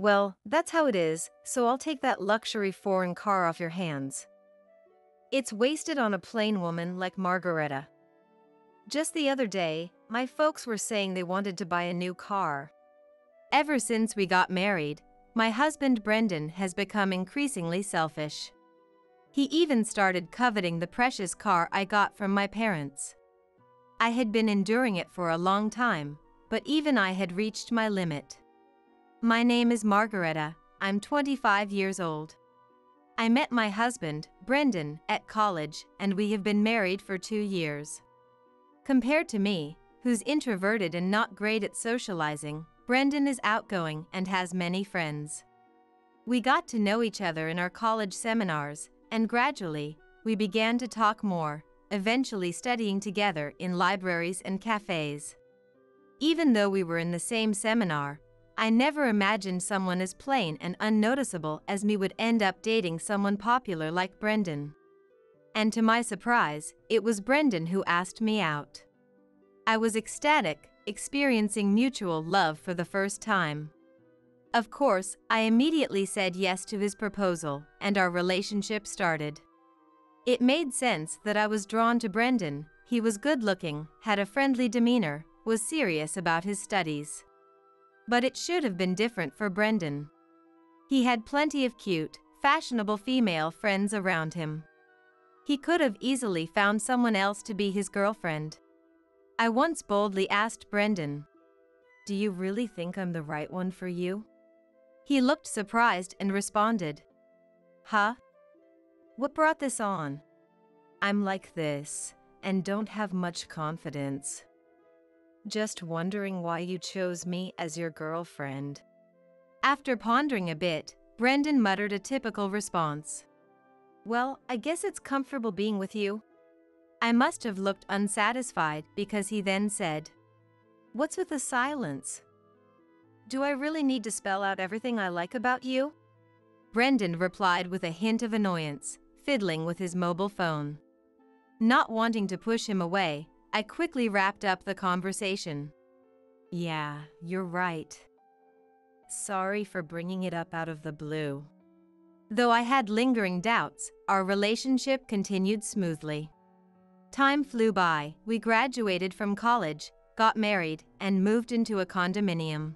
Well, that's how it is, so I'll take that luxury foreign car off your hands. It's wasted on a plain woman like Margareta. Just the other day, my folks were saying they wanted to buy a new car. Ever since we got married, my husband Brendan has become increasingly selfish. He even started coveting the precious car I got from my parents. I had been enduring it for a long time, but even I had reached my limit. My name is Margareta, I'm 25 years old. I met my husband, Brendan, at college, and we have been married for 2 years. Compared to me, who's introverted and not great at socializing, Brendan is outgoing and has many friends. We got to know each other in our college seminars, and gradually, we began to talk more, eventually studying together in libraries and cafes. Even though we were in the same seminar, I never imagined someone as plain and unnoticeable as me would end up dating someone popular like Brendan. And to my surprise, it was Brendan who asked me out. I was ecstatic, experiencing mutual love for the first time. Of course, I immediately said yes to his proposal, and our relationship started. It made sense that I was drawn to Brendan. He was good-looking, had a friendly demeanor, was serious about his studies. But it should have been different for Brendan. He had plenty of cute, fashionable female friends around him. He could have easily found someone else to be his girlfriend. I once boldly asked Brendan, "Do you really think I'm the right one for you?" He looked surprised and responded, "Huh? What brought this on? I'm like this, and don't have much confidence. Just wondering why you chose me as your girlfriend." After pondering a bit, Brendan muttered a typical response. "Well, I guess it's comfortable being with you." I must have looked unsatisfied because he then said, "What's with the silence? Do I really need to spell out everything I like about you?" Brendan replied with a hint of annoyance, fiddling with his mobile phone. Not wanting to push him away, I quickly wrapped up the conversation. "Yeah, you're right. Sorry for bringing it up out of the blue." Though I had lingering doubts, our relationship continued smoothly. Time flew by, we graduated from college, got married, and moved into a condominium.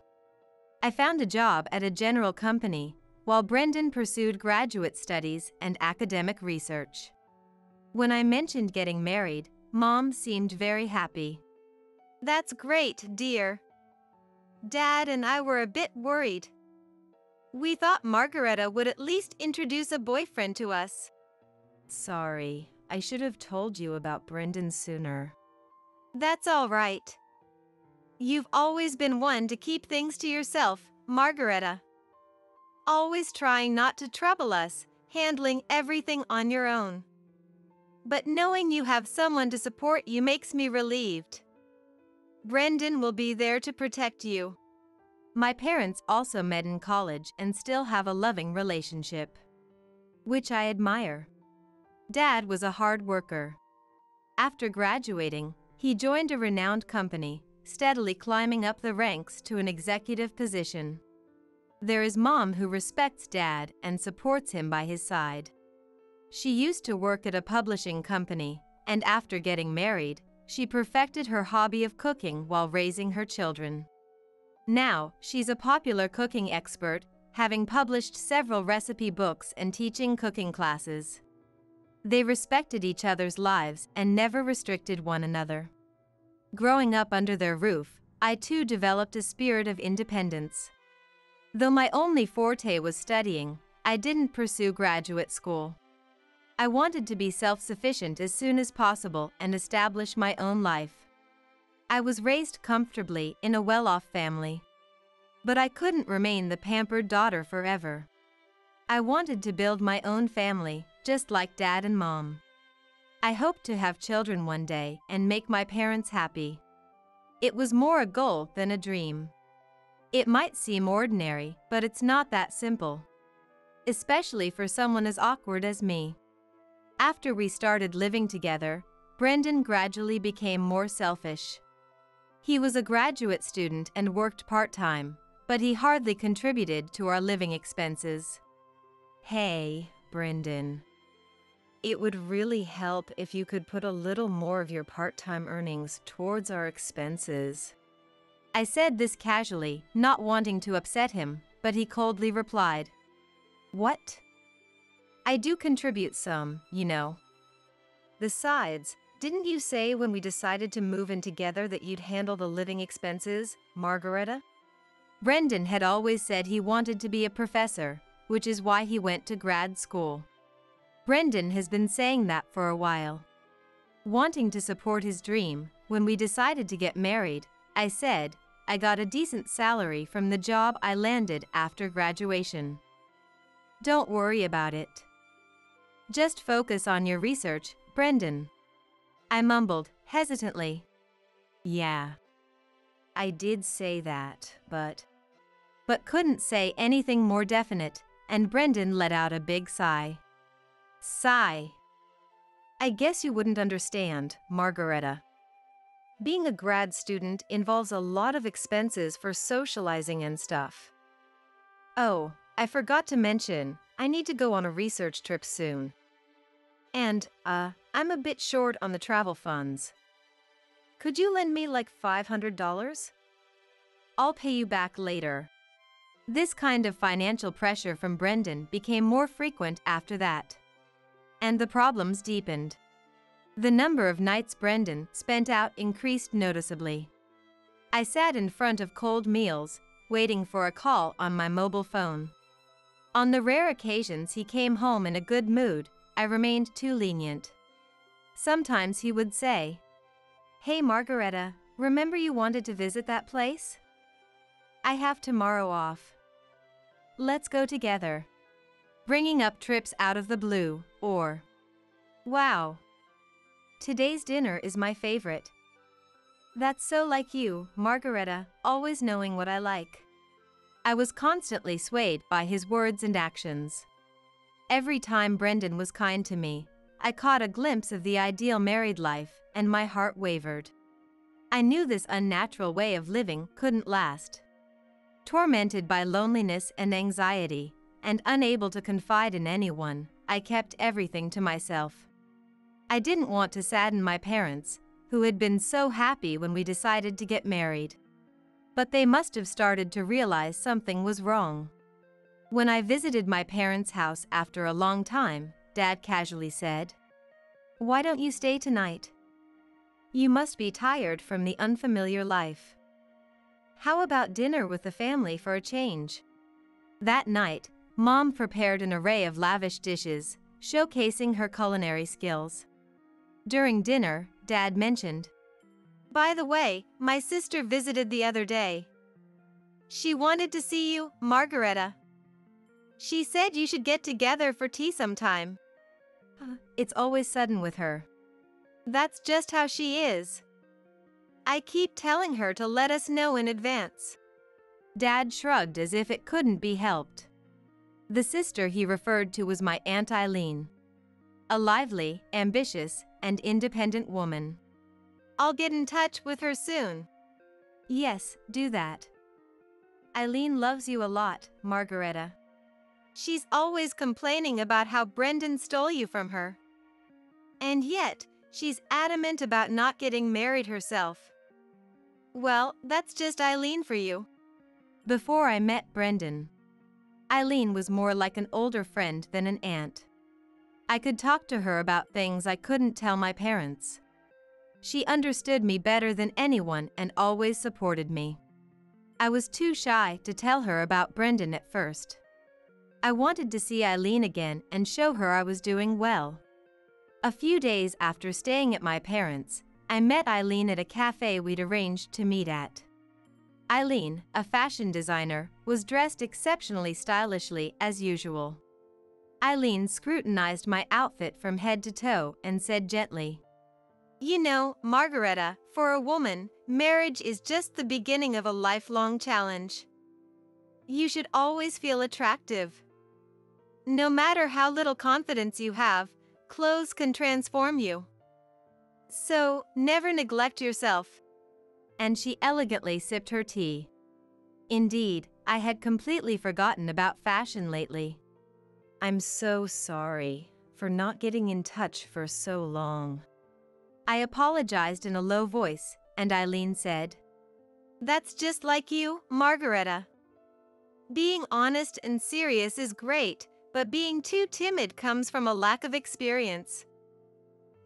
I found a job at a general company, while Brendan pursued graduate studies and academic research. When I mentioned getting married, Mom seemed very happy. "That's great, dear. Dad and I were a bit worried. We thought Margareta would at least introduce a boyfriend to us." "Sorry, I should have told you about Brendan sooner." "That's all right. You've always been one to keep things to yourself, Margareta. Always trying not to trouble us, handling everything on your own. But knowing you have someone to support you makes me relieved. Brendan will be there to protect you." My parents also met in college and still have a loving relationship, which I admire. Dad was a hard worker. After graduating, he joined a renowned company, steadily climbing up the ranks to an executive position. There is Mom, who respects Dad and supports him by his side. She used to work at a publishing company, and after getting married, she perfected her hobby of cooking while raising her children. Now, she's a popular cooking expert, having published several recipe books and teaching cooking classes. They respected each other's lives and never restricted one another. Growing up under their roof, I too developed a spirit of independence. Though my only forte was studying, I didn't pursue graduate school. I wanted to be self-sufficient as soon as possible and establish my own life. I was raised comfortably in a well-off family. But I couldn't remain the pampered daughter forever. I wanted to build my own family, just like Dad and Mom. I hoped to have children one day and make my parents happy. It was more a goal than a dream. It might seem ordinary, but it's not that simple. Especially for someone as awkward as me. After we started living together, Brendan gradually became more selfish. He was a graduate student and worked part-time, but he hardly contributed to our living expenses. Hey, Brendan. It would really help if you could put a little more of your part-time earnings towards our expenses. I said this casually, not wanting to upset him, but he coldly replied, "What? I do contribute some, you know. Besides, didn't you say when we decided to move in together that you'd handle the living expenses, Margareta?" Brendan had always said he wanted to be a professor, which is why he went to grad school. Brendan has been saying that for a while. Wanting to support his dream, when we decided to get married, I said, I got a decent salary from the job I landed after graduation. Don't worry about it. Just focus on your research, Brendan. I mumbled, hesitantly. Yeah. I did say that, but couldn't say anything more definite, and Brendan let out a big sigh. Sigh. I guess you wouldn't understand, Margareta. Being a grad student involves a lot of expenses for socializing and stuff. Oh, I forgot to mention, I need to go on a research trip soon. And, I'm a bit short on the travel funds. Could you lend me like $500? I'll pay you back later. This kind of financial pressure from Brendan became more frequent after that. And the problems deepened. The number of nights Brendan spent out increased noticeably. I sat in front of cold meals, waiting for a call on my mobile phone. On the rare occasions he came home in a good mood, I remained too lenient. Sometimes he would say, "Hey Margareta, remember you wanted to visit that place? I have tomorrow off. Let's go together." Bringing up trips out of the blue, or, "Wow, today's dinner is my favorite." That's so like you, Margareta, always knowing what I like. I was constantly swayed by his words and actions. Every time Brendan was kind to me, I caught a glimpse of the ideal married life, and my heart wavered. I knew this unnatural way of living couldn't last. Tormented by loneliness and anxiety, and unable to confide in anyone, I kept everything to myself. I didn't want to sadden my parents, who had been so happy when we decided to get married. But they must have started to realize something was wrong. When I visited my parents' house after a long time, Dad casually said, "Why don't you stay tonight? You must be tired from the unfamiliar life. How about dinner with the family for a change?" That night, Mom prepared an array of lavish dishes, showcasing her culinary skills. During dinner, Dad mentioned, "By the way, my sister visited the other day. She wanted to see you, Margareta. She said you should get together for tea sometime." It's always sudden with her. That's just how she is. I keep telling her to let us know in advance. Dad shrugged as if it couldn't be helped. The sister he referred to was my Aunt Eileen. A lively, ambitious, and independent woman. I'll get in touch with her soon. Yes, do that. Eileen loves you a lot, Margareta. She's always complaining about how Brendan stole you from her. And yet, she's adamant about not getting married herself. Well, that's just Eileen for you. Before I met Brendan, Eileen was more like an older friend than an aunt. I could talk to her about things I couldn't tell my parents. She understood me better than anyone and always supported me. I was too shy to tell her about Brendan at first. I wanted to see Eileen again and show her I was doing well. A few days after staying at my parents', I met Eileen at a cafe we'd arranged to meet at. Eileen, a fashion designer, was dressed exceptionally stylishly as usual. Eileen scrutinized my outfit from head to toe and said gently, "You know, Margareta, for a woman, marriage is just the beginning of a lifelong challenge. You should always feel attractive. No matter how little confidence you have, clothes can transform you. So, never neglect yourself." And she elegantly sipped her tea. Indeed, I had completely forgotten about fashion lately. I'm so sorry for not getting in touch for so long. I apologized in a low voice, and Eileen said, "That's just like you, Margareta. Being honest and serious is great, but being too timid comes from a lack of experience.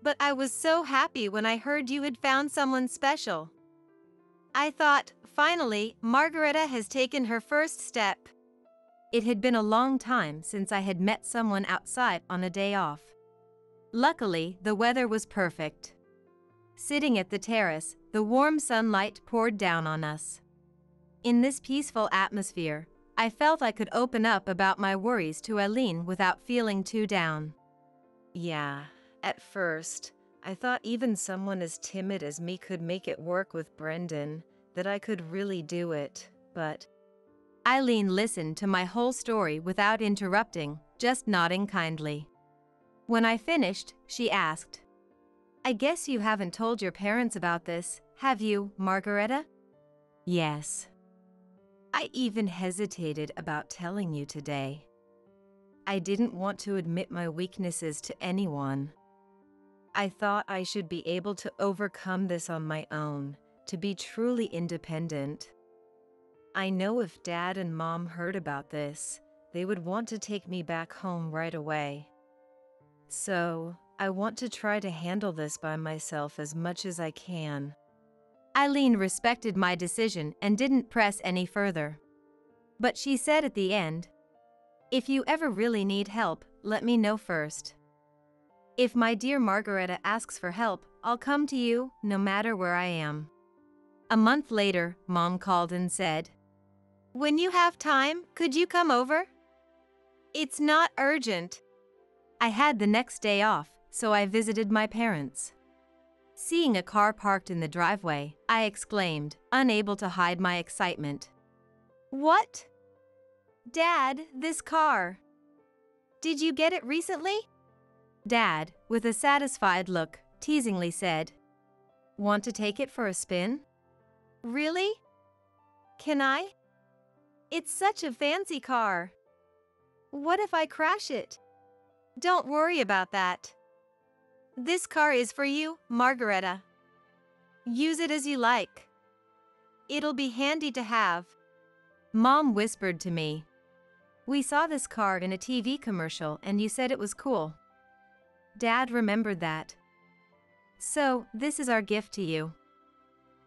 But I was so happy when I heard you had found someone special. I thought, finally, Margareta has taken her first step." It had been a long time since I had met someone outside on a day off. Luckily, the weather was perfect. Sitting at the terrace, the warm sunlight poured down on us. In this peaceful atmosphere, I felt I could open up about my worries to Eileen without feeling too down. Yeah, at first, I thought even someone as timid as me could make it work with Brendan, that I could really do it, but Eileen listened to my whole story without interrupting, just nodding kindly. When I finished, she asked, "I guess you haven't told your parents about this, have you, Margareta?" "Yes. I even hesitated about telling you today. I didn't want to admit my weaknesses to anyone. I thought I should be able to overcome this on my own, to be truly independent. I know if Dad and Mom heard about this, they would want to take me back home right away. So, I want to try to handle this by myself as much as I can." Eileen respected my decision and didn't press any further. But she said at the end, "If you ever really need help, let me know first. If my dear Margareta asks for help, I'll come to you, no matter where I am." A month later, Mom called and said, "When you have time, could you come over? It's not urgent." I had the next day off, so I visited my parents. Seeing a car parked in the driveway, I exclaimed, unable to hide my excitement. "What? Dad, this car. Did you get it recently?" Dad, with a satisfied look, teasingly said, "Want to take it for a spin?" "Really? Can I? It's such a fancy car. What if I crash it?" "Don't worry about that. This car is for you, Margareta. Use it as you like. It'll be handy to have." Mom whispered to me, "We saw this car in a TV commercial and you said it was cool." Dad remembered that. "So, this is our gift to you.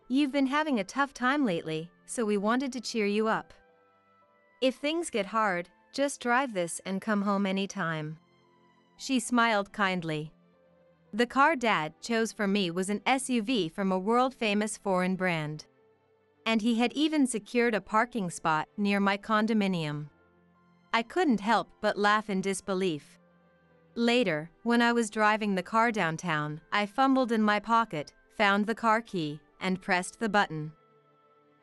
You've been having a tough time lately, so we wanted to cheer you up. If things get hard, just drive this and come home anytime." She smiled kindly. The car Dad chose for me was an SUV from a world-famous foreign brand. And he had even secured a parking spot near my condominium. I couldn't help but laugh in disbelief. Later, when I was driving the car downtown, I fumbled in my pocket, found the car key, and pressed the button.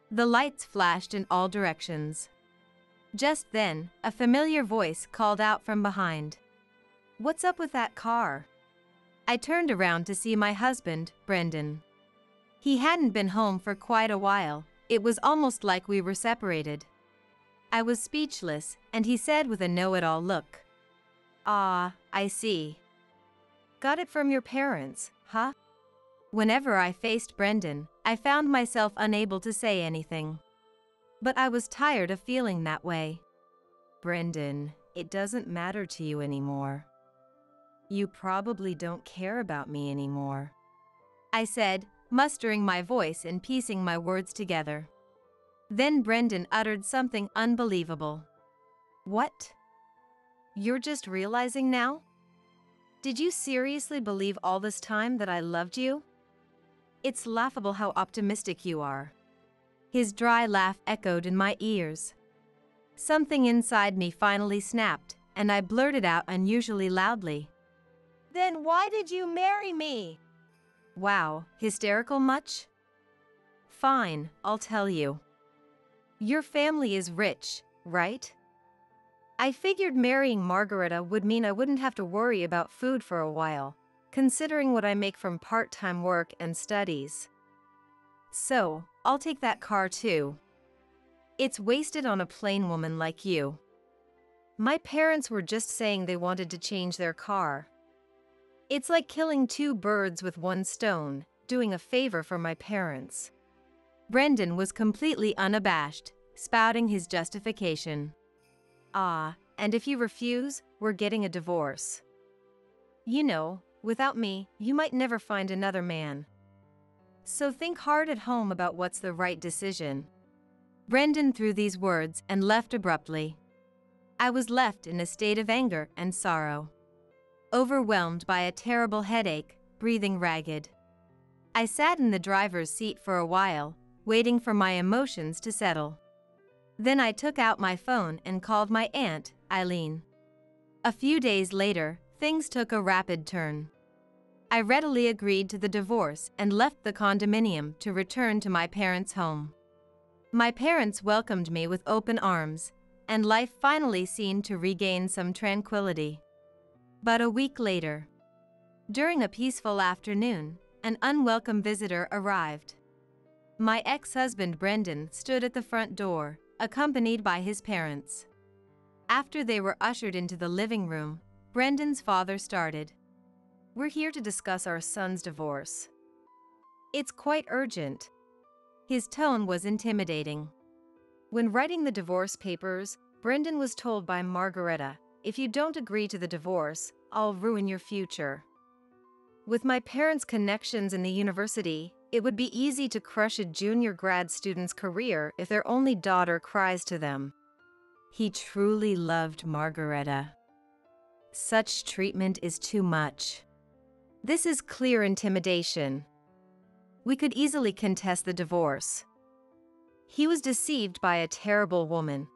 The lights flashed in all directions. Just then, a familiar voice called out from behind, "What's up with that car?" I turned around to see my husband, Brendan. He hadn't been home for quite a while. It was almost like we were separated. I was speechless, and he said with a know-it-all look, "Ah, I see. Got it from your parents, huh?" Whenever I faced Brendan, I found myself unable to say anything. But I was tired of feeling that way. "Brendan, it doesn't matter to you anymore. You probably don't care about me anymore," I said, mustering my voice and piecing my words together. Then Brendan uttered something unbelievable. "What? You're just realizing now? Did you seriously believe all this time that I loved you? It's laughable how optimistic you are." His dry laugh echoed in my ears. Something inside me finally snapped, and I blurted out unusually loudly, "Then why did you marry me?" Wow, hysterical much? Fine, I'll tell you. Your family is rich, right? I figured marrying Margareta would mean I wouldn't have to worry about food for a while, considering what I make from part-time work and studies. So, I'll take that car too. It's wasted on a plain woman like you. My parents were just saying they wanted to change their car. It's like killing two birds with one stone, doing a favor for my parents." Brendan was completely unabashed, spouting his justification. "Ah, and if you refuse, we're getting a divorce. You know, without me, you might never find another man. So think hard at home about what's the right decision." Brendan threw these words and left abruptly. I was left in a state of anger and sorrow, overwhelmed by a terrible headache, breathing ragged. I sat in the driver's seat for a while, waiting for my emotions to settle. Then I took out my phone and called my aunt, Eileen. A few days later, things took a rapid turn. I readily agreed to the divorce and left the condominium to return to my parents' home. My parents welcomed me with open arms, and life finally seemed to regain some tranquility. But a week later, during a peaceful afternoon, an unwelcome visitor arrived. My ex-husband Brendan stood at the front door, accompanied by his parents. After they were ushered into the living room, Brendan's father started. "We're here to discuss our son's divorce. It's quite urgent." His tone was intimidating. When writing the divorce papers, Brendan was told by Margareta, "If you don't agree to the divorce, I'll ruin your future." With my parents' connections in the university, it would be easy to crush a junior grad student's career if their only daughter cries to them. He truly loved Margareta. Such treatment is too much. This is clear intimidation. We could easily contest the divorce. He was deceived by a terrible woman.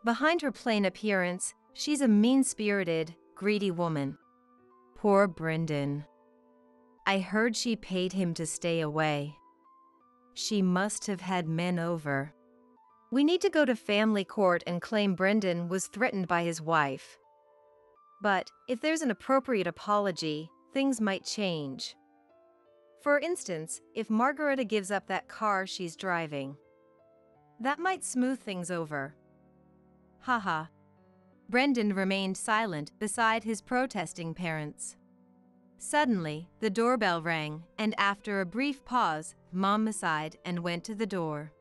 Behind her plain appearance, she's a mean-spirited, greedy woman. Poor Brendan. I heard she paid him to stay away. She must have had men over. We need to go to family court and claim Brendan was threatened by his wife. But if there's an appropriate apology, things might change. For instance, if Margareta gives up that car she's driving, that might smooth things over. Haha. Brendan remained silent beside his protesting parents. Suddenly, the doorbell rang, and after a brief pause, Mom sighed and went to the door.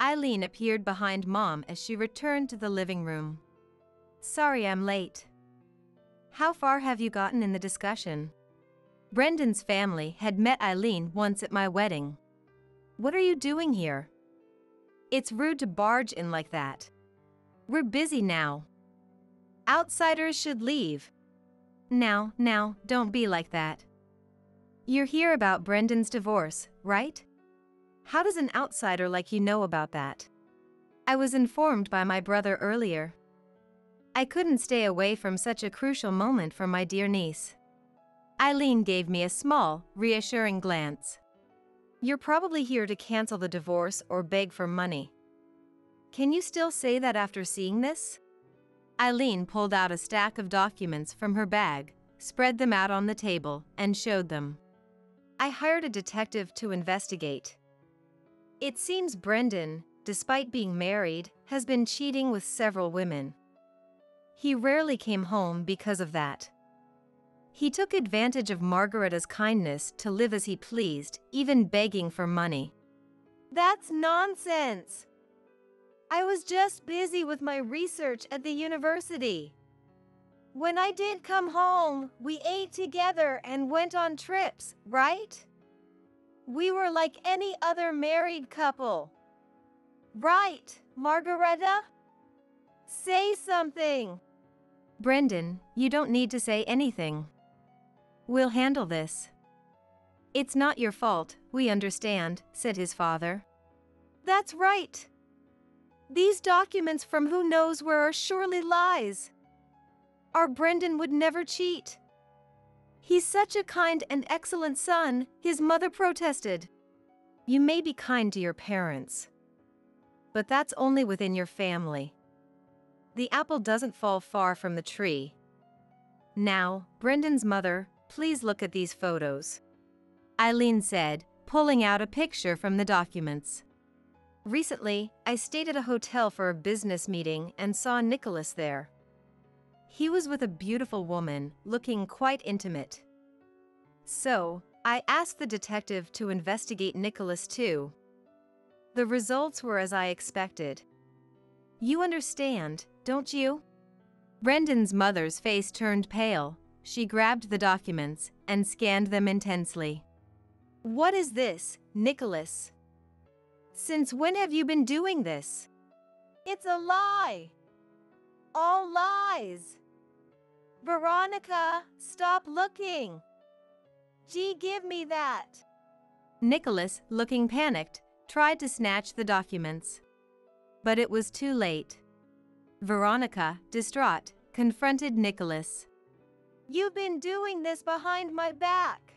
Eileen appeared behind Mom as she returned to the living room. "Sorry I'm late. How far have you gotten in the discussion?" Brendan's family had met Eileen once at my wedding. "What are you doing here? It's rude to barge in like that. We're busy now. Outsiders should leave." Now, don't be like that. You're here about Brendan's divorce, right? How does an outsider like you know about that? I was informed by my brother earlier. I couldn't stay away from such a crucial moment for my dear niece. Eileen gave me a small, reassuring glance. "You're probably here to cancel the divorce or beg for money. Can you still say that after seeing this?" Eileen pulled out a stack of documents from her bag, spread them out on the table, and showed them. "I hired a detective to investigate. It seems Brendan, despite being married, has been cheating with several women. He rarely came home because of that. He took advantage of Margareta's kindness to live as he pleased, even begging for money." "That's nonsense. I was just busy with my research at the university. When I did come home, we ate together and went on trips, right? We were like any other married couple. Right, Margareta? Say something." "Brendan, you don't need to say anything. We'll handle this." "It's not your fault, we understand," said his father. "That's right. These documents from who knows where are surely lies. Our Brendan would never cheat. He's such a kind and excellent son," his mother protested. "You may be kind to your parents, but that's only within your family. The apple doesn't fall far from the tree. Now, Brendan's mother, please look at these photos," Eileen said, pulling out a picture from the documents. Recently, I stayed at a hotel for a business meeting and saw Nicholas there. He was with a beautiful woman, looking quite intimate. So, I asked the detective to investigate Nicholas too. The results were as I expected. You understand, don't you? Brendan's mother's face turned pale. She grabbed the documents and scanned them intensely. What is this, Nicholas? Since when have you been doing this? It's a lie. All lies. Veronica, stop looking. Gee, give me that. Nicholas, looking panicked, tried to snatch the documents. But it was too late. Veronica, distraught, confronted Nicholas. You've been doing this behind my back.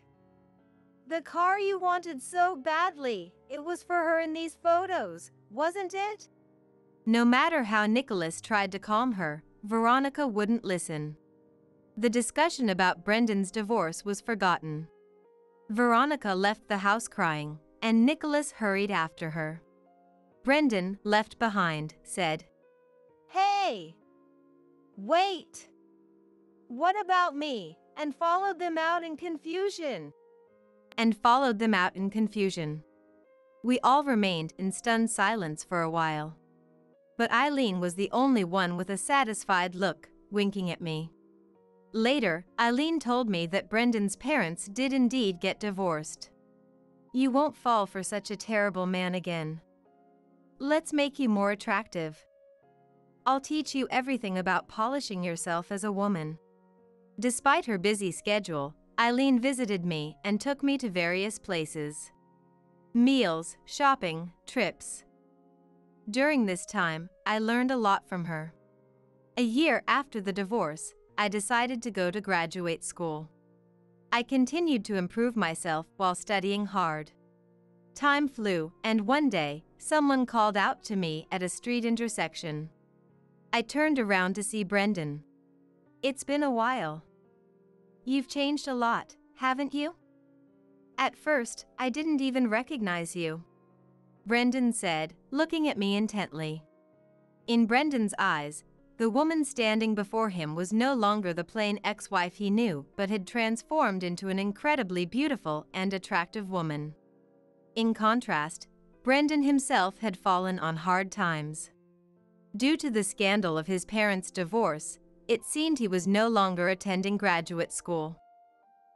The car you wanted so badly, it was for her in these photos, wasn't it? No matter how Nicholas tried to calm her, Veronica wouldn't listen. The discussion about Brendan's divorce was forgotten. Veronica left the house crying, and Nicholas hurried after her. Brendan, left behind, said, Hey! Wait! What about me? And followed them out in confusion. We all remained in stunned silence for a while. But Eileen was the only one with a satisfied look, winking at me. Later, Eileen told me that Brendan's parents did indeed get divorced. You won't fall for such a terrible man again. Let's make you more attractive. I'll teach you everything about polishing yourself as a woman. Despite her busy schedule, Eileen visited me and took me to various places. Meals, shopping, trips. During this time, I learned a lot from her. A year after the divorce, I decided to go to graduate school. I continued to improve myself while studying hard. Time flew, and one day, someone called out to me at a street intersection. I turned around to see Brendan. It's been a while. You've changed a lot, haven't you? At first, I didn't even recognize you. Brendan said, looking at me intently. In Brendan's eyes, the woman standing before him was no longer the plain ex-wife he knew, but had transformed into an incredibly beautiful and attractive woman. In contrast, Brendan himself had fallen on hard times. Due to the scandal of his parents' divorce, it seemed he was no longer attending graduate school.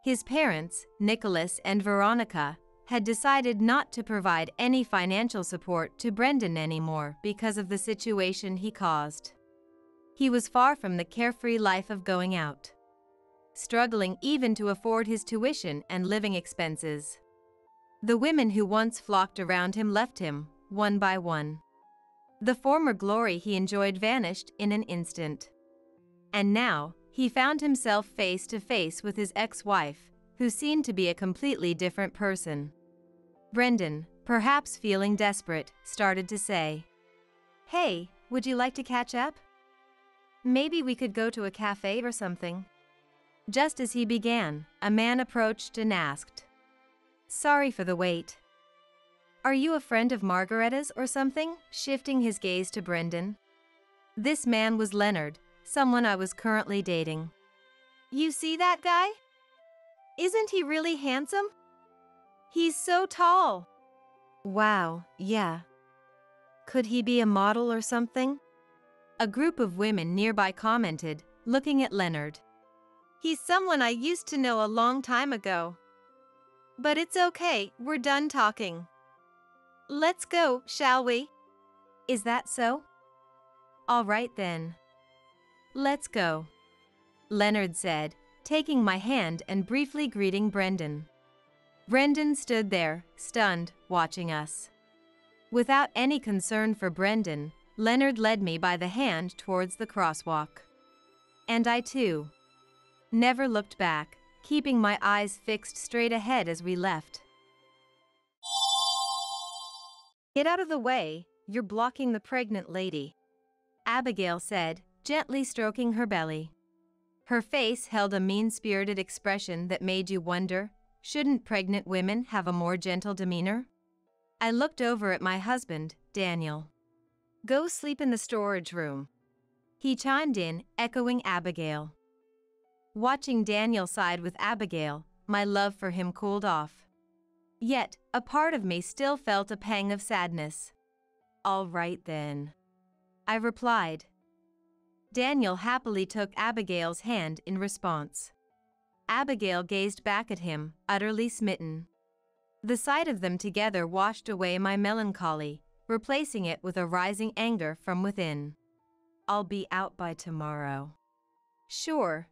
His parents, Nicholas and Veronica, had decided not to provide any financial support to Brendan anymore because of the situation he caused. He was far from the carefree life of going out, struggling even to afford his tuition and living expenses. The women who once flocked around him left him, one by one. The former glory he enjoyed vanished in an instant. And now, he found himself face to face with his ex-wife, who seemed to be a completely different person. Brendan, perhaps feeling desperate, started to say, Hey, would you like to catch up? Maybe we could go to a cafe or something. Just as he began, a man approached and asked, Sorry for the wait. Are you a friend of Margaretta's or something? Shifting his gaze to Brendan. This man was Leonard, someone I was currently dating. You see that guy? Isn't he really handsome? He's so tall. Wow, yeah. Could he be a model or something? A group of women nearby commented, looking at Leonard. He's someone I used to know a long time ago. But it's okay, we're done talking. Let's go, shall we? Is that so? All right then. Let's go, Leonard said, taking my hand and briefly greeting Brendan. Brendan stood there, stunned, watching us. Without any concern for Brendan, Leonard led me by the hand towards the crosswalk. And I too never looked back, keeping my eyes fixed straight ahead as we left. Get out of the way, you're blocking the pregnant lady, Abigail said, gently stroking her belly. Her face held a mean-spirited expression that made you wonder, shouldn't pregnant women have a more gentle demeanor? I looked over at my husband, Daniel. Go sleep in the storage room. He chimed in, echoing Abigail. Watching Daniel side with Abigail, my love for him cooled off. Yet, a part of me still felt a pang of sadness. All right then, I replied. Daniel happily took Abigail's hand in response. Abigail gazed back at him, utterly smitten. The sight of them together washed away my melancholy, replacing it with a rising anger from within. I'll be out by tomorrow. Sure.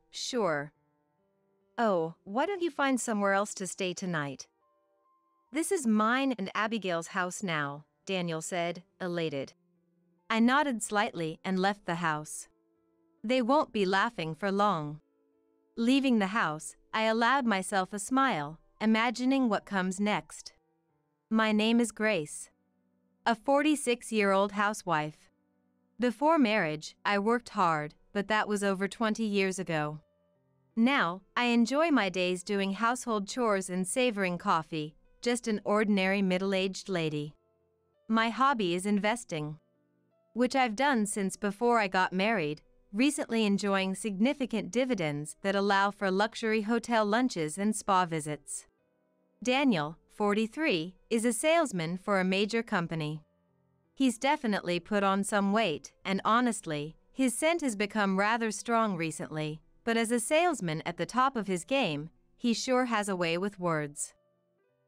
Oh, why don't you find somewhere else to stay tonight? This is mine and Abigail's house now, Daniel said, elated. I nodded slightly and left the house. They won't be laughing for long. Leaving the house, I allowed myself a smile, imagining what comes next. My name is Grace. A 46-year-old housewife. Before marriage, I worked hard, but that was over 20 years ago. Now, I enjoy my days doing household chores and savoring coffee, just an ordinary middle-aged lady. My hobby is investing, which I've done since before I got married, recently enjoying significant dividends that allow for luxury hotel lunches and spa visits. Daniel, 43, is a salesman for a major company. He's definitely put on some weight, and honestly, his scent has become rather strong recently, but as a salesman at the top of his game, he sure has a way with words.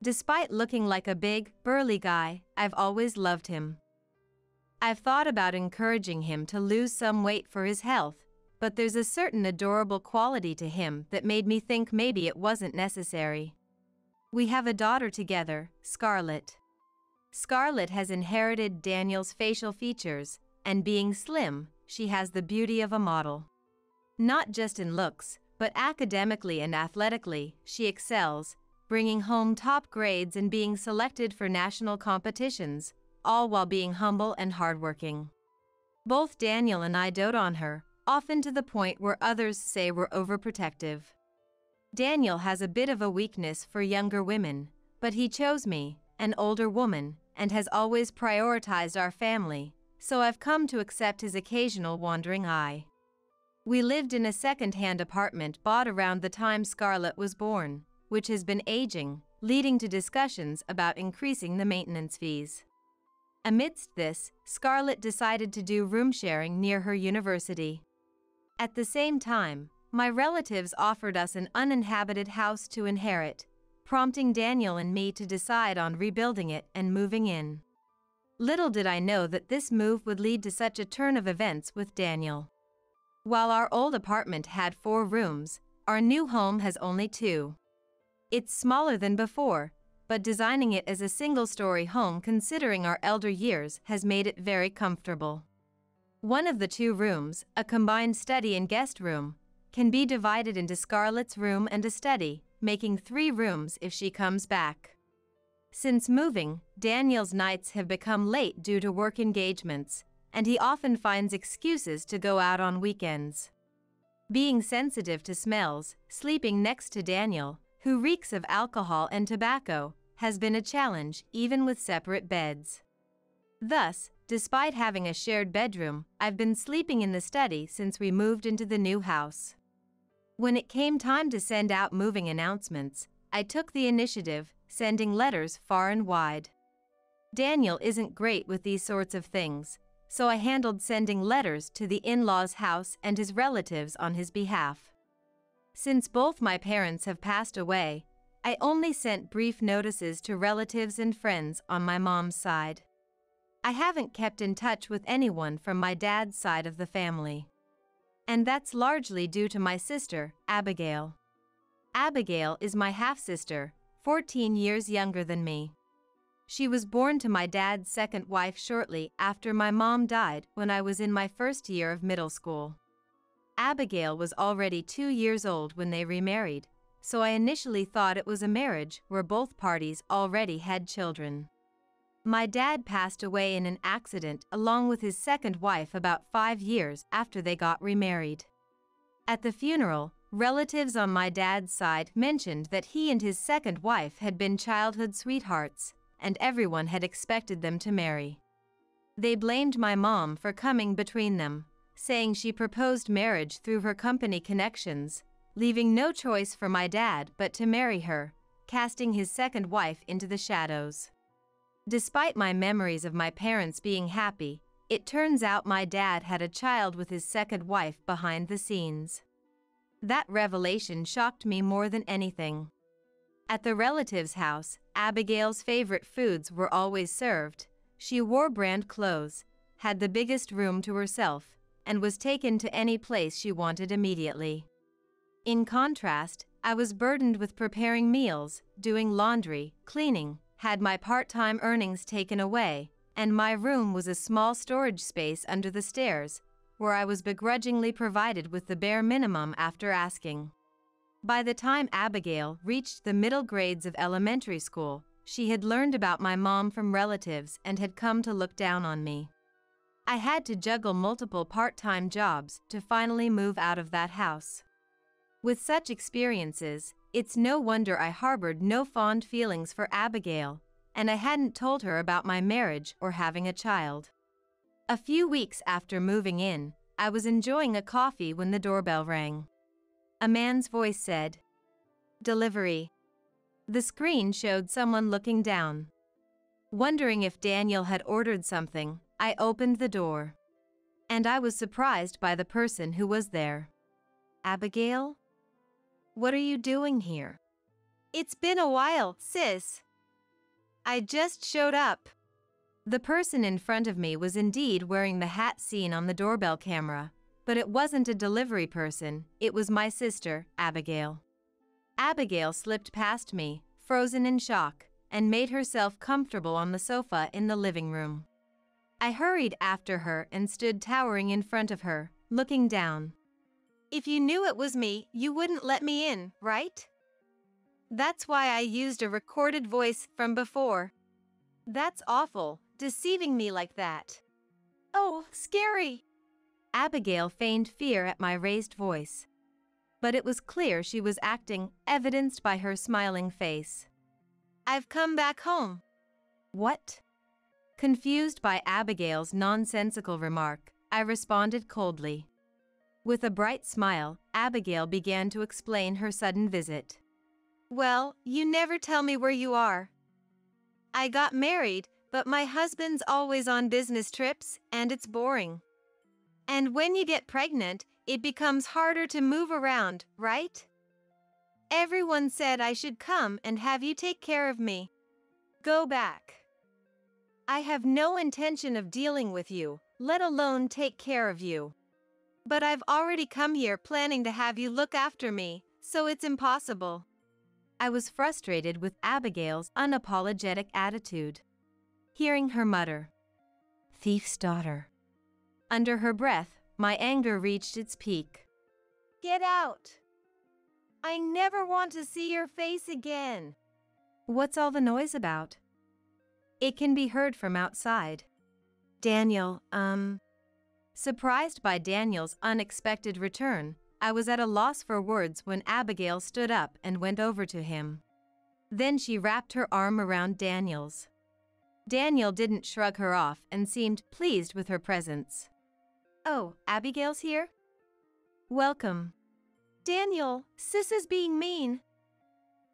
Despite looking like a big, burly guy, I've always loved him. I've thought about encouraging him to lose some weight for his health, but there's a certain adorable quality to him that made me think maybe it wasn't necessary. We have a daughter together, Scarlett. Scarlett has inherited Daniel's facial features, and being slim, she has the beauty of a model. Not just in looks, but academically and athletically, she excels, bringing home top grades and being selected for national competitions, all while being humble and hardworking. Both Daniel and I dote on her, often to the point where others say we're overprotective. Daniel has a bit of a weakness for younger women, but he chose me, an older woman, and has always prioritized our family, so I've come to accept his occasional wandering eye. We lived in a second-hand apartment bought around the time Scarlett was born, which has been aging, leading to discussions about increasing the maintenance fees. Amidst this, Scarlett decided to do room sharing near her university. At the same time, my relatives offered us an uninhabited house to inherit, prompting Daniel and me to decide on rebuilding it and moving in. Little did I know that this move would lead to such a turn of events with Daniel. While our old apartment had 4 rooms, our new home has only 2. It's smaller than before, but designing it as a single-story home considering our elder years has made it very comfortable. One of the 2 rooms, a combined study and guest room, can be divided into Scarlett's room and a study, making 3 rooms if she comes back. Since moving, Daniel's nights have become late due to work engagements, and he often finds excuses to go out on weekends. Being sensitive to smells, sleeping next to Daniel, who reeks of alcohol and tobacco, has been a challenge even with separate beds. Thus, despite having a shared bedroom, I've been sleeping in the study since we moved into the new house. When it came time to send out moving announcements, I took the initiative, sending letters far and wide. Daniel isn't great with these sorts of things, so I handled sending letters to the in-laws' house and his relatives on his behalf. Since both my parents have passed away, I only sent brief notices to relatives and friends on my mom's side. I haven't kept in touch with anyone from my dad's side of the family. And that's largely due to my sister, Abigail. Abigail is my half-sister, 14 years younger than me. She was born to my dad's second wife shortly after my mom died when I was in my first year of middle school. Abigail was already 2 years old when they remarried, so I initially thought it was a marriage where both parties already had children. My dad passed away in an accident along with his second wife about 5 years after they got remarried. At the funeral, relatives on my dad's side mentioned that he and his second wife had been childhood sweethearts, and everyone had expected them to marry. They blamed my mom for coming between them, saying she proposed marriage through her company connections, leaving no choice for my dad but to marry her, casting his second wife into the shadows. Despite my memories of my parents being happy, it turns out my dad had a child with his second wife behind the scenes. That revelation shocked me more than anything. At the relative's house, Abigail's favorite foods were always served. She wore brand clothes, had the biggest room to herself, and was taken to any place she wanted immediately. In contrast, I was burdened with preparing meals, doing laundry, cleaning, had my part-time earnings taken away, and my room was a small storage space under the stairs, where I was begrudgingly provided with the bare minimum after asking. By the time Abigail reached the middle grades of elementary school, she had learned about my mom from relatives and had come to look down on me. I had to juggle multiple part-time jobs to finally move out of that house. With such experiences, it's no wonder I harbored no fond feelings for Abigail, and I hadn't told her about my marriage or having a child. A few weeks after moving in, I was enjoying a coffee when the doorbell rang. A man's voice said, "Delivery." The screen showed someone looking down. Wondering if Daniel had ordered something, I opened the door. And I was surprised by the person who was there. "Abigail? What are you doing here?" "It's been a while, sis. I just showed up." The person in front of me was indeed wearing the hat seen on the doorbell camera, but it wasn't a delivery person, it was my sister, Abigail. Abigail slipped past me, frozen in shock, and made herself comfortable on the sofa in the living room. I hurried after her and stood towering in front of her, looking down. "If you knew it was me, you wouldn't let me in, right? That's why I used a recorded voice from before. That's awful, deceiving me like that." "Oh, scary." Abigail feigned fear at my raised voice. But it was clear she was acting, evidenced by her smiling face. "I've come back home." "What?" Confused by Abigail's nonsensical remark, I responded coldly. With a bright smile, Abigail began to explain her sudden visit. "Well, you never tell me where you are. I got married, but my husband's always on business trips, and it's boring. And when you get pregnant, it becomes harder to move around, right? Everyone said I should come and have you take care of me. Go back. I have no intention of dealing with you, let alone take care of you. But I've already come here planning to have you look after me, so it's impossible." I was frustrated with Abigail's unapologetic attitude. Hearing her mutter, "Thief's daughter," under her breath, my anger reached its peak. "Get out. I never want to see your face again." "What's all the noise about?" "It can be heard from outside." "Daniel, Surprised by Daniel's unexpected return, I was at a loss for words when Abigail stood up and went over to him. Then she wrapped her arm around Daniel's. Daniel didn't shrug her off and seemed pleased with her presence. "Oh, Abigail's here? Welcome." "Daniel, sis is being mean.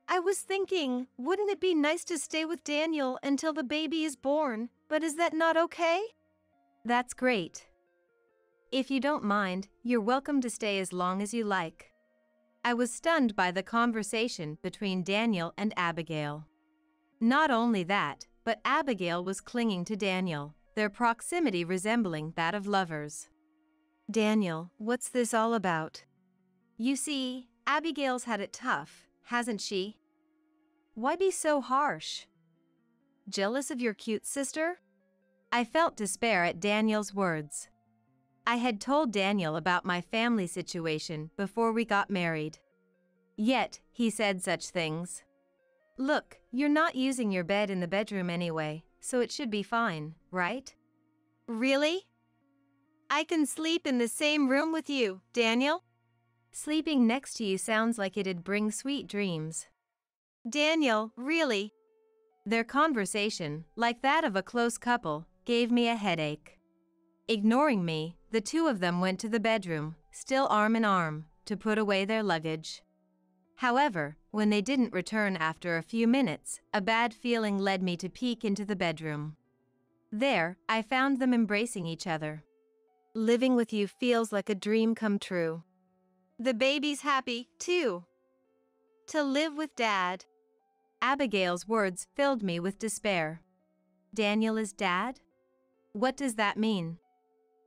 I was thinking, wouldn't it be nice to stay with Daniel until the baby is born, but is that not okay?" "That's great. If you don't mind, you're welcome to stay as long as you like." I was stunned by the conversation between Daniel and Abigail. Not only that, but Abigail was clinging to Daniel, their proximity resembling that of lovers. "Daniel, what's this all about?" "You see, Abigail's had it tough, hasn't she?" "Why be so harsh? Jealous of your cute sister?" I felt despair at Daniel's words. I had told Daniel about my family situation before we got married. Yet, he said such things. "Look, you're not using your bed in the bedroom anyway, so it should be fine, right?" "Really? I can sleep in the same room with you, Daniel?" "Sleeping next to you sounds like it'd bring sweet dreams." "Daniel, really? Their conversation, like that of a close couple, gave me a headache. Ignoring me, the two of them went to the bedroom, still arm in arm, to put away their luggage. However, when they didn't return after a few minutes, a bad feeling led me to peek into the bedroom. There, I found them embracing each other. Living with you feels like a dream come true. The baby's happy, too. To live with Dad. Abigail's words filled me with despair. Daniel is Dad? What does that mean?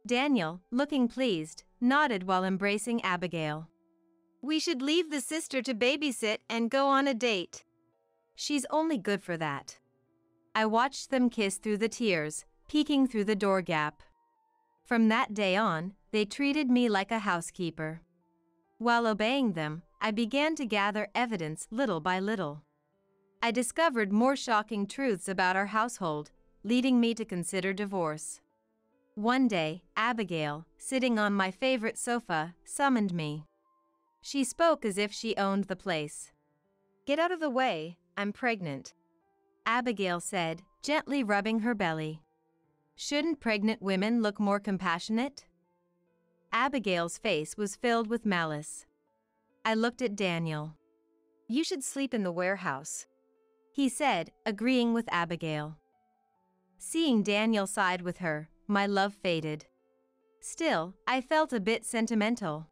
Daniel, looking pleased, nodded while embracing Abigail. We should leave the sister to babysit and go on a date. She's only good for that. I watched them kiss through the tears, peeking through the door gap. From that day on, they treated me like a housekeeper. While obeying them, I began to gather evidence little by little. I discovered more shocking truths about our household, leading me to consider divorce. One day, Abigail, sitting on my favorite sofa, summoned me. She spoke as if she owned the place. Get out of the way, I'm pregnant. Abigail said, gently rubbing her belly. Shouldn't pregnant women look more compassionate? Abigail's face was filled with malice. I looked at Daniel. You should sleep in the warehouse, he said, agreeing with Abigail. Seeing Daniel side with her, my love faded. Still, I felt a bit sentimental.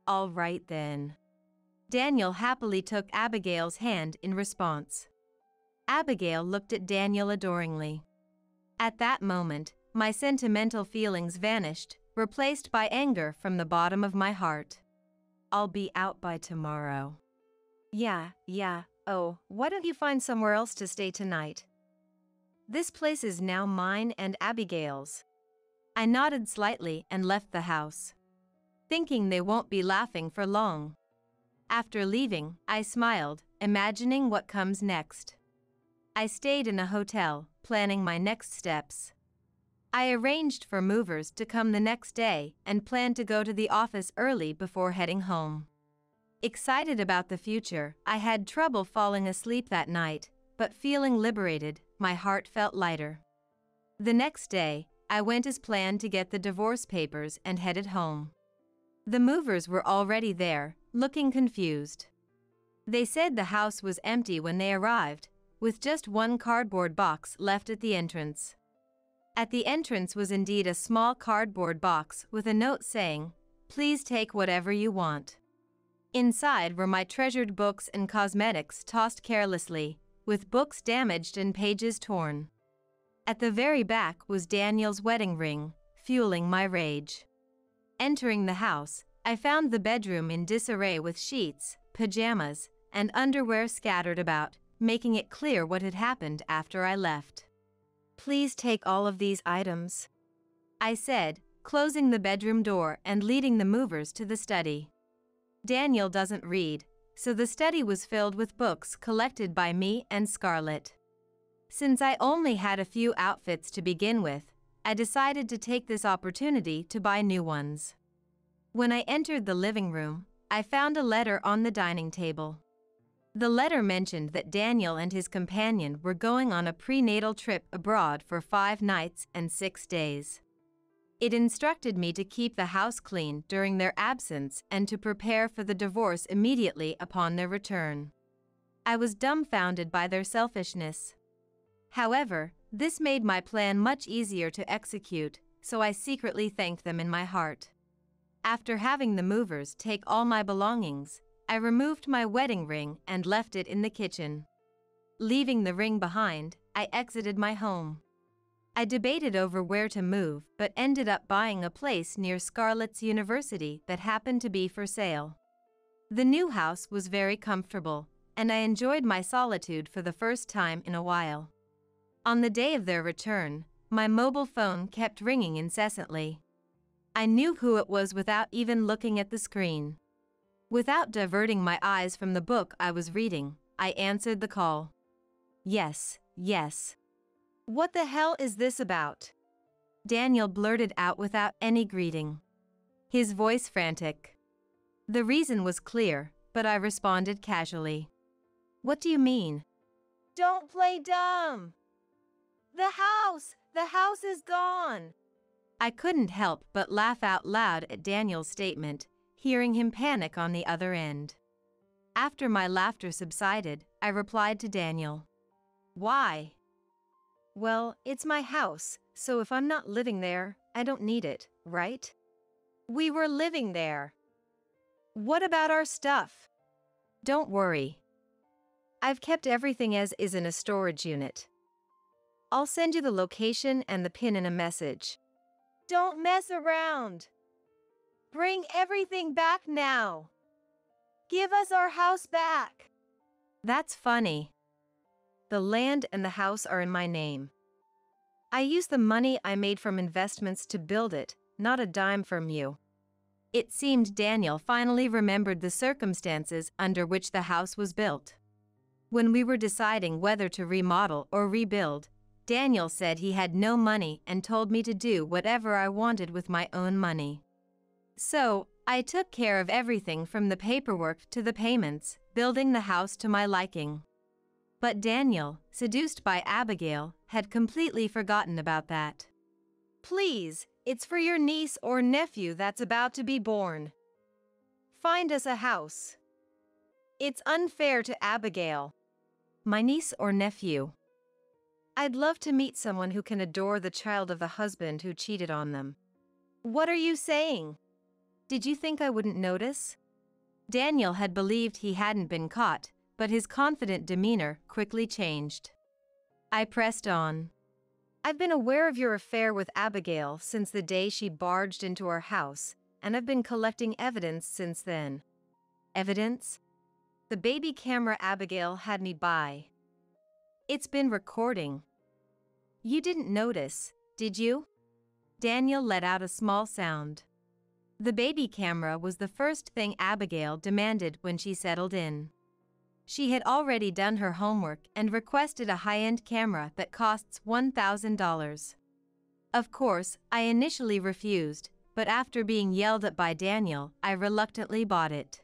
All right then. Daniel happily took Abigail's hand in response. Abigail looked at Daniel adoringly. At that moment, my sentimental feelings vanished, replaced by anger from the bottom of my heart. I'll be out by tomorrow. Yeah. Oh, why don't you find somewhere else to stay tonight? This place is now mine and Abigail's. I nodded slightly and left the house, thinking they won't be laughing for long. After leaving, I smiled, imagining what comes next. I stayed in a hotel, planning my next steps. I arranged for movers to come the next day and planned to go to the office early before heading home. Excited about the future, I had trouble falling asleep that night, but feeling liberated, my heart felt lighter. The next day, I went as planned to get the divorce papers and headed home. The movers were already there, looking confused. They said the house was empty when they arrived, with just one cardboard box left at the entrance. At the entrance was indeed a small cardboard box with a note saying, "Please take whatever you want." Inside were my treasured books and cosmetics tossed carelessly, with books damaged and pages torn. At the very back was Daniel's wedding ring, fueling my rage. Entering the house, I found the bedroom in disarray with sheets, pajamas, and underwear scattered about, making it clear what had happened after I left. Please take all of these items, I said, closing the bedroom door and leading the movers to the study. Daniel doesn't read, so the study was filled with books collected by me and Scarlett. Since I only had a few outfits to begin with, I decided to take this opportunity to buy new ones. When I entered the living room, I found a letter on the dining table. The letter mentioned that Daniel and his companion were going on a prenatal trip abroad for 5 nights and 6 days. It instructed me to keep the house clean during their absence and to prepare for the divorce immediately upon their return. I was dumbfounded by their selfishness. However, this made my plan much easier to execute, so I secretly thanked them in my heart. After having the movers take all my belongings, I removed my wedding ring and left it in the kitchen. Leaving the ring behind, I exited my home. I debated over where to move but ended up buying a place near Scarlett's university that happened to be for sale. The new house was very comfortable, and I enjoyed my solitude for the first time in a while. On the day of their return, my mobile phone kept ringing incessantly. I knew who it was without even looking at the screen. Without diverting my eyes from the book I was reading, I answered the call. Yes. What the hell is this about? Daniel blurted out without any greeting, his voice frantic. The reason was clear, but I responded casually. What do you mean? Don't play dumb. The house is gone. I couldn't help but laugh out loud at Daniel's statement, hearing him panic on the other end. After my laughter subsided, I replied to Daniel. Why? Well, it's my house, so if I'm not living there, I don't need it, right? We were living there. What about our stuff? Don't worry. I've kept everything as is in a storage unit. I'll send you the location and the pin in a message. Don't mess around. Bring everything back now. Give us our house back. That's funny. The land and the house are in my name. I used the money I made from investments to build it, not a dime from you. It seemed Daniel finally remembered the circumstances under which the house was built. When we were deciding whether to remodel or rebuild, Daniel said he had no money and told me to do whatever I wanted with my own money. So, I took care of everything from the paperwork to the payments, building the house to my liking. But Daniel, seduced by Abigail, had completely forgotten about that. Please, it's for your niece or nephew that's about to be born. Find us a house. It's unfair to Abigail. My niece or nephew. I'd love to meet someone who can adore the child of the husband who cheated on them. What are you saying? Did you think I wouldn't notice? Daniel had believed he hadn't been caught, but his confident demeanor quickly changed. I pressed on. I've been aware of your affair with Abigail since the day she barged into our house, and I've been collecting evidence since then. Evidence? The baby camera Abigail had me buy. It's been recording. You didn't notice, did you? Daniel let out a small sound. The baby camera was the first thing Abigail demanded when she settled in. She had already done her homework and requested a high-end camera that costs $1,000. Of course, I initially refused, but after being yelled at by Daniel, I reluctantly bought it.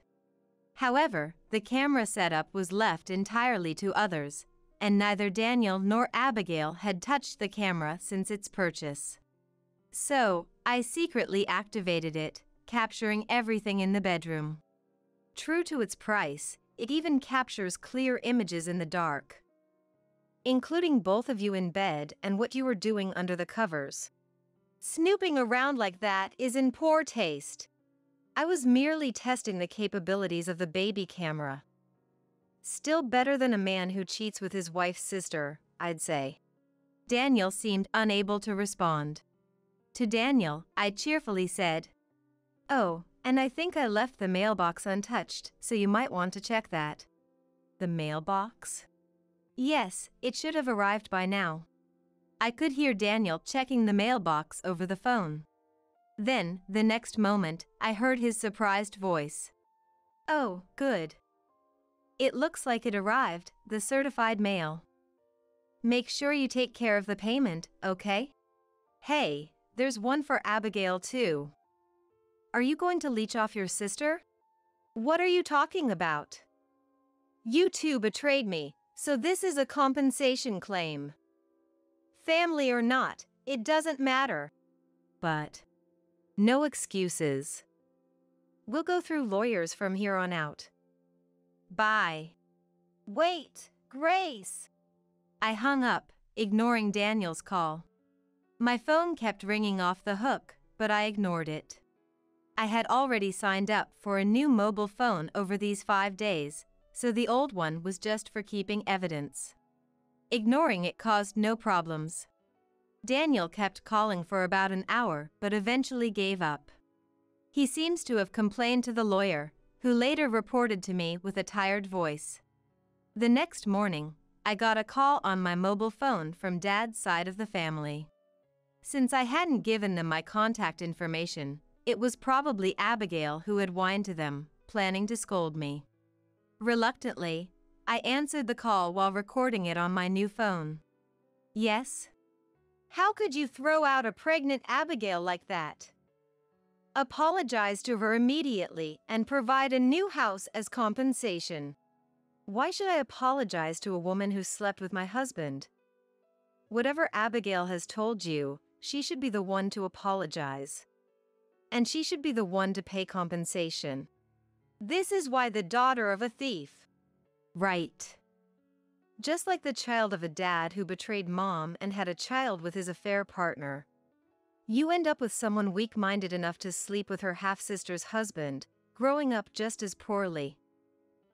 However, the camera setup was left entirely to others, and neither Daniel nor Abigail had touched the camera since its purchase. So, I secretly activated it, capturing everything in the bedroom. True to its price, it even captures clear images in the dark, including both of you in bed and what you were doing under the covers. Snooping around like that is in poor taste. I was merely testing the capabilities of the baby camera. Still better than a man who cheats with his wife's sister, I'd say. Daniel seemed unable to respond. To Daniel, I cheerfully said, "Oh, and I think I left the mailbox untouched, so you might want to check that." The mailbox? Yes, it should have arrived by now. I could hear Daniel checking the mailbox over the phone. Then, the next moment, I heard his surprised voice. "Oh, good. It looks like it arrived, the certified mail. Make sure you take care of the payment, okay? Hey, there's one for Abigail too. Are you going to leech off your sister? What are you talking about? You two betrayed me, so this is a compensation claim. Family or not, it doesn't matter. But no excuses. We'll go through lawyers from here on out. Bye." Wait, Grace. I hung up, ignoring Daniel's call. My phone kept ringing off the hook, but I ignored it. I had already signed up for a new mobile phone over these 5 days, so the old one was just for keeping evidence. Ignoring it caused no problems. Daniel kept calling for about an hour but eventually gave up. He seems to have complained to the lawyer, who later reported to me with a tired voice. The next morning, I got a call on my mobile phone from Dad's side of the family. Since I hadn't given them my contact information, it was probably Abigail who had whined to them, planning to scold me. Reluctantly, I answered the call while recording it on my new phone. "Yes? How could you throw out a pregnant Abigail like that? Apologize to her immediately and provide a new house as compensation." Why should I apologize to a woman who slept with my husband? Whatever Abigail has told you, she should be the one to apologize. And she should be the one to pay compensation. This is why the daughter of a thief. Right. Just like the child of a dad who betrayed mom and had a child with his affair partner. You end up with someone weak-minded enough to sleep with her half-sister's husband, growing up just as poorly.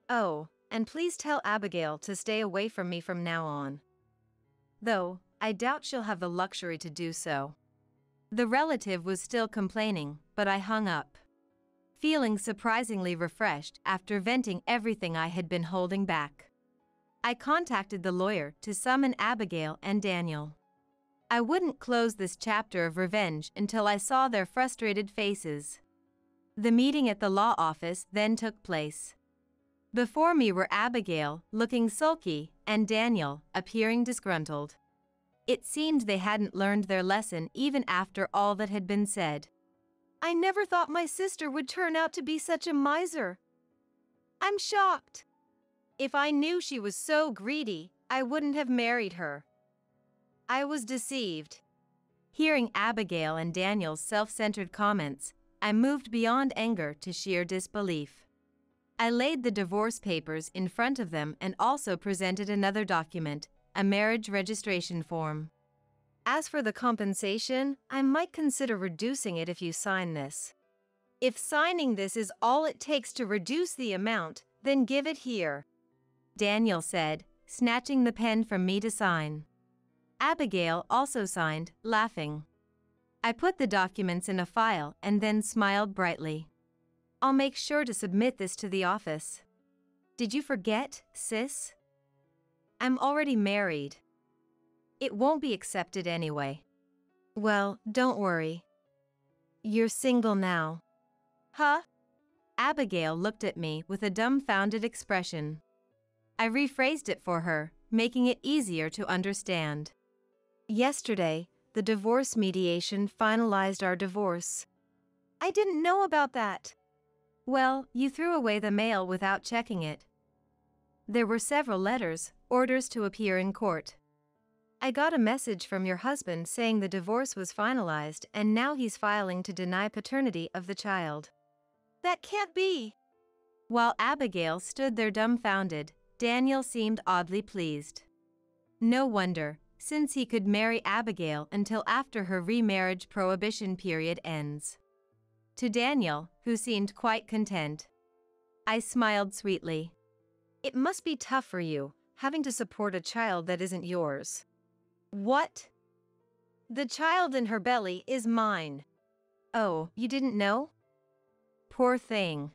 Oh, and please tell Abigail to stay away from me from now on. Though, I doubt she'll have the luxury to do so. The relative was still complaining, but I hung up. Feeling surprisingly refreshed after venting everything I had been holding back. I contacted the lawyer to summon Abigail and Daniel. I wouldn't close this chapter of revenge until I saw their frustrated faces. The meeting at the law office then took place. Before me were Abigail, looking sulky, and Daniel, appearing disgruntled. It seemed they hadn't learned their lesson even after all that had been said. I never thought my sister would turn out to be such a miser. I'm shocked. If I knew she was so greedy, I wouldn't have married her. I was deceived. Hearing Abigail and Daniel's self-centered comments, I moved beyond anger to sheer disbelief. I laid the divorce papers in front of them and also presented another document, a marriage registration form. As for the compensation, I might consider reducing it if you sign this. If signing this is all it takes to reduce the amount, then give it here, Daniel said, snatching the pen from me to sign. Abigail also signed, laughing. I put the documents in a file and then smiled brightly. I'll make sure to submit this to the office. Did you forget, sis? I'm already married. It won't be accepted anyway. Well, don't worry. You're single now. Huh? Abigail looked at me with a dumbfounded expression. I rephrased it for her, making it easier to understand. Yesterday, the divorce mediation finalized our divorce. I didn't know about that. Well, you threw away the mail without checking it. There were several letters, orders to appear in court. I got a message from your husband saying the divorce was finalized and now he's filing to deny paternity of the child. That can't be. While Abigail stood there dumbfounded, Daniel seemed oddly pleased. No wonder, since he could marry Abigail until after her remarriage prohibition period ends. To Daniel, who seemed quite content, I smiled sweetly. It must be tough for you, having to support a child that isn't yours. What? The child in her belly is mine. Oh, you didn't know? Poor thing.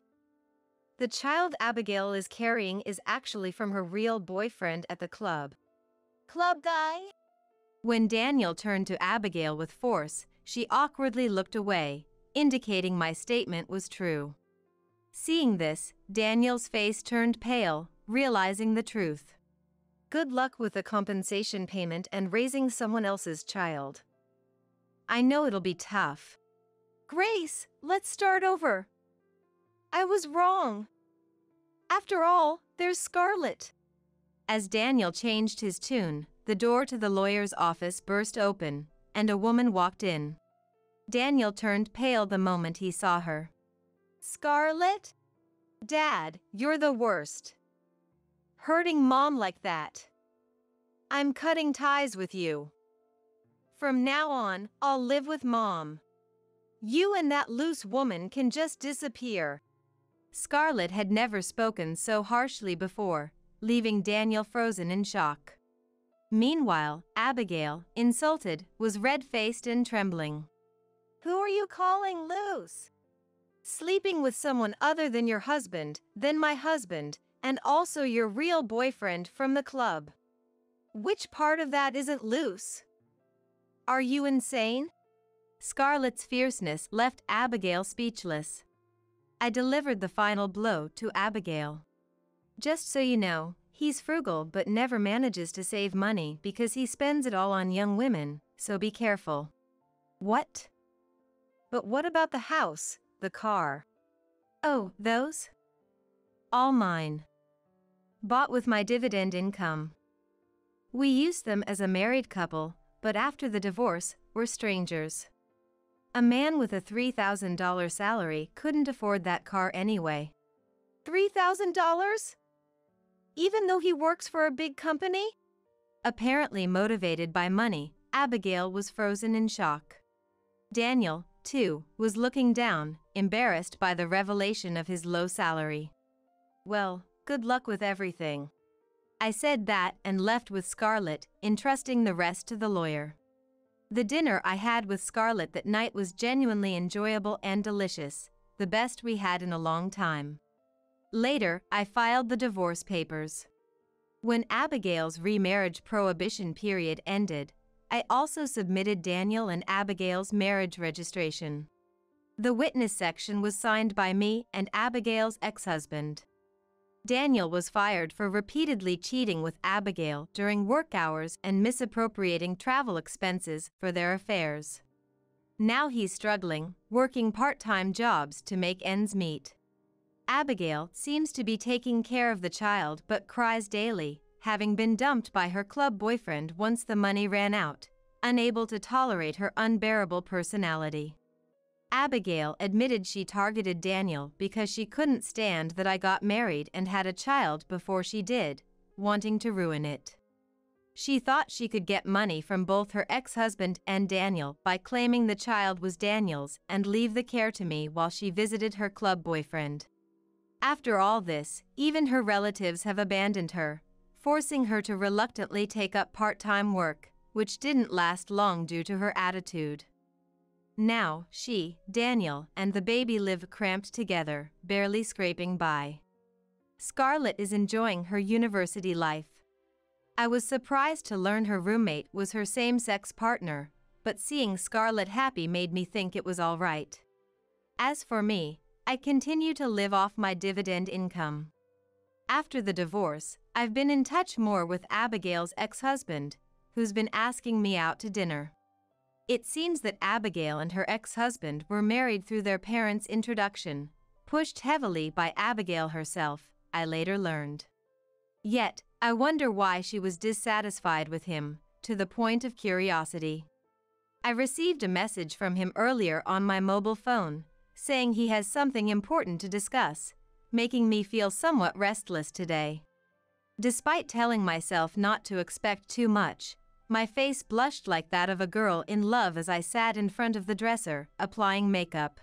The child Abigail is carrying is actually from her real boyfriend at the club. Club guy? When Daniel turned to Abigail with force, she awkwardly looked away, indicating my statement was true. Seeing this, Daniel's face turned pale, realizing the truth. Good luck with the compensation payment and raising someone else's child. I know it'll be tough. Grace, let's start over. I was wrong. After all, there's Scarlett. As Daniel changed his tune, the door to the lawyer's office burst open, and a woman walked in. Daniel turned pale the moment he saw her. Scarlett? Dad, you're the worst. Hurting Mom like that. I'm cutting ties with you. From now on, I'll live with Mom. You and that loose woman can just disappear. Scarlett had never spoken so harshly before, leaving Daniel frozen in shock. Meanwhile, Abigail, insulted, was red-faced and trembling. Who are you calling loose? Sleeping with someone other than your husband, then my husband, and also your real boyfriend from the club. Which part of that isn't loose? Are you insane? Scarlett's fierceness left Abigail speechless. I delivered the final blow to Abigail. Just so you know, he's frugal but never manages to save money because he spends it all on young women, so be careful. What? But what about the house, the car? Oh, those? All mine. Bought with my dividend income. We used them as a married couple, but after the divorce, we're strangers. A man with a $3,000 salary couldn't afford that car anyway. $3,000? Even though he works for a big company? Apparently motivated by money, Abigail was frozen in shock. Daniel, too, was looking down, embarrassed by the revelation of his low salary. Well, good luck with everything. I said that and left with Scarlett, entrusting the rest to the lawyer. The dinner I had with Scarlett that night was genuinely enjoyable and delicious, the best we had in a long time. Later, I filed the divorce papers. When Abigail's remarriage prohibition period ended, I also submitted Daniel and Abigail's marriage registration. The witness section was signed by me and Abigail's ex-husband. Daniel was fired for repeatedly cheating with Abigail during work hours and misappropriating travel expenses for their affairs. Now he's struggling, working part-time jobs to make ends meet. Abigail seems to be taking care of the child but cries daily, having been dumped by her club boyfriend once the money ran out, unable to tolerate her unbearable personality. Abigail admitted she targeted Daniel because she couldn't stand that I got married and had a child before she did, wanting to ruin it. She thought she could get money from both her ex-husband and Daniel by claiming the child was Daniel's and leave the care to me while she visited her club boyfriend. After all this, even her relatives have abandoned her, forcing her to reluctantly take up part-time work, which didn't last long due to her attitude. Now, she, Daniel, and the baby live cramped together, barely scraping by. Scarlett is enjoying her university life. I was surprised to learn her roommate was her same-sex partner, but seeing Scarlett happy made me think it was all right. As for me, I continue to live off my dividend income. After the divorce, I've been in touch more with Abigail's ex-husband, who's been asking me out to dinner. It seems that Abigail and her ex-husband were married through their parents' introduction, pushed heavily by Abigail herself, I later learned. Yet, I wonder why she was dissatisfied with him, to the point of curiosity. I received a message from him earlier on my mobile phone, saying he has something important to discuss, making me feel somewhat restless today. Despite telling myself not to expect too much, my face blushed like that of a girl in love as I sat in front of the dresser, applying makeup.